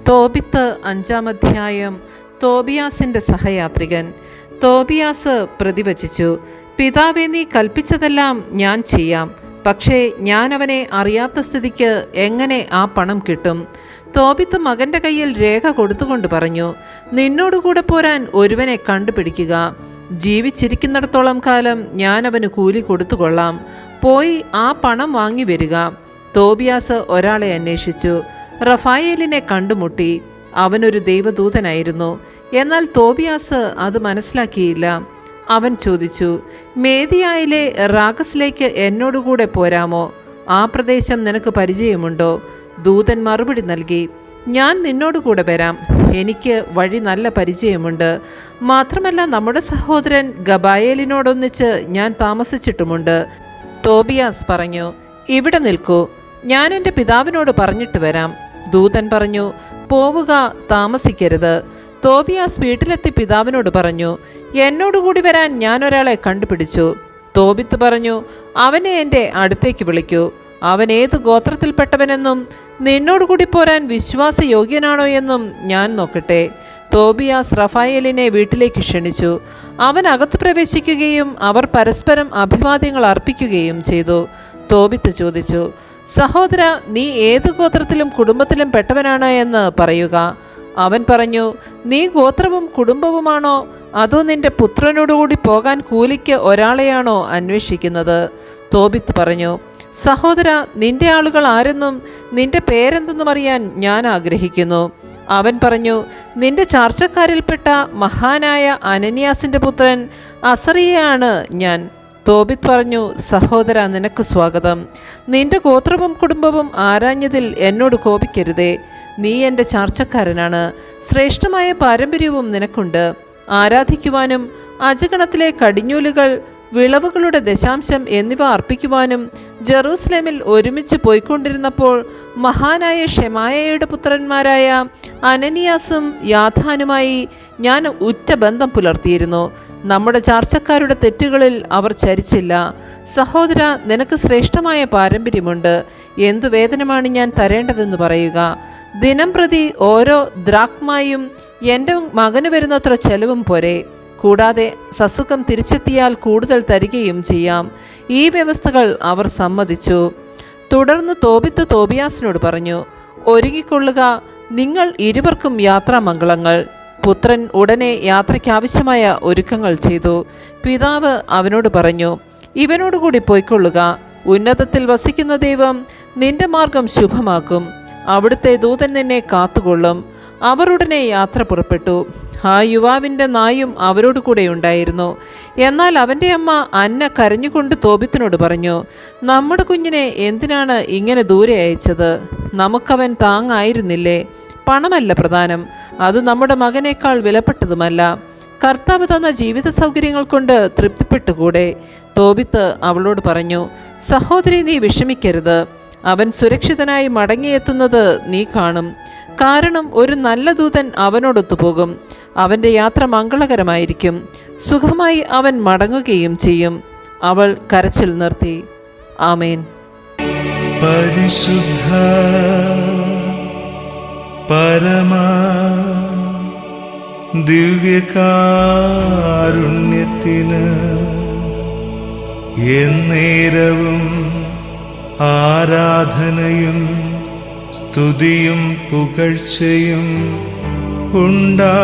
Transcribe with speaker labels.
Speaker 1: തോബിത്ത് 5-ാം അധ്യായം. തോബിയാസിന്റെ സഹയാത്രികൻ. തോബിയാസ് പ്രതിവചിച്ചു, പിതാവേ, നീ കൽപ്പിച്ചതെല്ലാം ഞാൻ ചെയ്യാം. പക്ഷേ ഞാൻ അവനെ അറിയാത്ത സ്ഥിതിക്ക് എങ്ങനെ ആ പണം കിട്ടും? തോബിത്ത് മകന്റെ കയ്യിൽ രേഖ കൊടുത്തുകൊണ്ട് പറഞ്ഞു, നിന്നോടുകൂടെ പോരാൻ ഒരുവനെ കണ്ടുപിടിക്കുക. ജീവിച്ചിരിക്കുന്നിടത്തോളം കാലം ഞാൻ അവന് കൂലി കൊടുത്തുകൊള്ളാം. പോയി ആ പണം വാങ്ങി വരിക. തോബിയാസ് ഒരാളെ അന്വേഷിച്ചു. റഫായേലിനെ കണ്ടുമുട്ടി. അവനൊരു ദൈവദൂതനായിരുന്നു. എന്നാൽ തോബിയാസ് അത് മനസ്സിലാക്കിയില്ല. അവൻ ചോദിച്ചു, മേദിയായിലെ റാഗസിലേക്ക് എന്നോടുകൂടെ പോരാമോ? ആ പ്രദേശം നിനക്ക് പരിചയമുണ്ടോ? ദൂതൻ മറുപടി നൽകി, ഞാൻ നിന്നോടുകൂടെ വരാം. എനിക്ക് വഴി നല്ല പരിചയമുണ്ട്. മാത്രമല്ല, നമ്മുടെ സഹോദരൻ ഗബായേലിനോടൊന്നിച്ച് ഞാൻ താമസിച്ചിട്ടുമുണ്ട്. തോബിയാസ് പറഞ്ഞു, ഇവിടെ നിൽക്കൂ, ഞാൻ എൻ്റെ പിതാവിനോട് പറഞ്ഞിട്ട് വരാം. ദൂതൻ പറഞ്ഞു, പോവുക, താമസിക്കരുത്. തോബിയാസ് വീട്ടിലെത്തി പിതാവിനോട് പറഞ്ഞു, എന്നോടുകൂടി വരാൻ ഞാൻ ഒരാളെ കണ്ടുപിടിച്ചു. തോബിത്ത് പറഞ്ഞു, അവനെ എൻ്റെ അടുത്തേക്ക് വിളിക്കൂ. അവൻ ഏത് ഗോത്രത്തിൽപ്പെട്ടവനെന്നും നിന്നോടുകൂടി പോരാൻ വിശ്വാസയോഗ്യനാണോ എന്നും ഞാൻ നോക്കട്ടെ. തോബിയാസ് റഫായേലിനെ വീട്ടിലേക്ക് ക്ഷണിച്ചു. അവൻ അകത്ത് പ്രവേശിക്കുകയും അവർ പരസ്പരം അഭിവാദ്യങ്ങൾ അർപ്പിക്കുകയും ചെയ്തു. തോബിത്ത് ചോദിച്ചു, സഹോദര, നീ ഏത് ഗോത്രത്തിലും കുടുംബത്തിലും പെട്ടവനാണ് എന്ന് പറയുക. അവൻ പറഞ്ഞു, നീ ഗോത്രവും കുടുംബവുമാണോ, അതോ നിന്റെ പുത്രനോടുകൂടി പോകാൻ കൂലിക്ക് ഒരാളെയാണോ അന്വേഷിക്കുന്നത്? തോബിത്ത് പറഞ്ഞു, സഹോദര, നിന്റെ ആളുകൾ ആരെന്നും നിന്റെ പേരെന്തെന്നും അറിയാൻ ഞാൻ ആഗ്രഹിക്കുന്നു. അവൻ പറഞ്ഞു, നിന്റെ ചാർച്ചക്കാരിൽപ്പെട്ട മഹാനായ അനനിയാസിന്റെ പുത്രൻ അസറിയയാണ് ഞാൻ. തോബിത്ത് പറഞ്ഞു, സഹോദര, നിനക്ക് സ്വാഗതം. നിന്റെ ഗോത്രവും കുടുംബവും ആരാഞ്ഞതിൽ എന്നോട് കോപിക്കരുതേ. നീ എൻ്റെ ചാർച്ചക്കാരനാണ്. ശ്രേഷ്ഠമായ പാരമ്പര്യവും നിനക്കുണ്ട്. ആരാധിക്കുവാനും അജഗണത്തിലെ കടിഞ്ഞൂലുകൾ, വിളവുകളുടെ ദശാംശം എന്നിവ അർപ്പിക്കുവാനും ജെറൂസലേമിൽ ഒരുമിച്ച് പോയിക്കൊണ്ടിരുന്നപ്പോൾ മഹാനായ ഷെമായയുടെ പുത്രന്മാരായ അനനിയാസും യാഥാനുമായി ഞാൻ ഉറ്റ ബന്ധം പുലർത്തിയിരുന്നു. നമ്മുടെ ചാർച്ചക്കാരുടെ തെറ്റുകളിൽ അവർ ചരിച്ചില്ല. സഹോദര, നിനക്ക് ശ്രേഷ്ഠമായ പാരമ്പര്യമുണ്ട്. എന്തു വേതനമാണ് ഞാൻ തരേണ്ടതെന്ന് പറയുക. ദിനം പ്രതി ഓരോ ദ്രാക്മായും എൻ്റെ മകന് വരുന്നത്ര ചെലവും പോരെ. കൂടാതെ സസുഖം തിരിച്ചെത്തിയാൽ കൂടുതൽ തരികയും ചെയ്യാം. ഈ വ്യവസ്ഥകൾ അവർ സമ്മതിച്ചു. തുടർന്ന് തോബിത്ത് തോബിയാസിനോട് പറഞ്ഞു, ഒരുങ്ങിക്കൊള്ളുക, നിങ്ങൾ ഇരുവർക്കും യാത്രാമംഗളങ്ങൾ. പുത്രൻ ഉടനെ യാത്രയ്ക്കാവശ്യമായ ഒരുക്കങ്ങൾ ചെയ്തു. പിതാവ് അവനോട് പറഞ്ഞു, ഇവനോടുകൂടി പോയിക്കൊള്ളുക. ഉന്നതത്തിൽ വസിക്കുന്ന ദൈവം നിന്റെ മാർഗം ശുഭമാക്കും. അവിടുത്തെ ദൂതൻ നിന്നെ കാത്തുകൊള്ളും. അവർ ഉടനെ യാത്ര പുറപ്പെട്ടു. ആ യുവാവിൻ്റെ നായും അവരോട് കൂടെ ഉണ്ടായിരുന്നു. എന്നാൽ അവൻ്റെ അമ്മ അന്ന കരഞ്ഞുകൊണ്ട് തോബിത്തിനോട് പറഞ്ഞു, നമ്മുടെ കുഞ്ഞിനെ എന്തിനാണ് ഇങ്ങനെ ദൂരെ അയച്ചത്? നമുക്കവൻ താങ്ങായിരുന്നില്ലേ? പണമല്ല പ്രധാനം, അത് നമ്മുടെ മകനേക്കാൾ വിലപ്പെട്ടതുമല്ല. കർത്താവ് തന്ന ജീവിത സൗകര്യങ്ങൾ കൊണ്ട് തൃപ്തിപ്പെട്ടുകൂടെ? തോബിത്ത് അവളോട് പറഞ്ഞു, സഹോദരി, നീ വിഷമിക്കരുത്. അവൻ സുരക്ഷിതനായി മടങ്ങിയെത്തുന്നത് നീ കാണും. കാരണം ഒരു നല്ല ദൂതൻ അവനോടൊത്തു പോകും. അവൻ്റെ യാത്ര മംഗളകരമായിരിക്കും. സുഖമായി അവൻ മടങ്ങുകയും ചെയ്യും. അവൾ കരച്ചിൽ നിർത്തി. ആമേൻ.
Speaker 2: പരിശുദ്ധ പരമാ ദിവ്യകാരുണ്യത്തിന് എന്നേരവും ആരാധനയും സ്തുതിയും പുകഴ്ചയും ഉണ്ടായിരിക്കട്ടെ.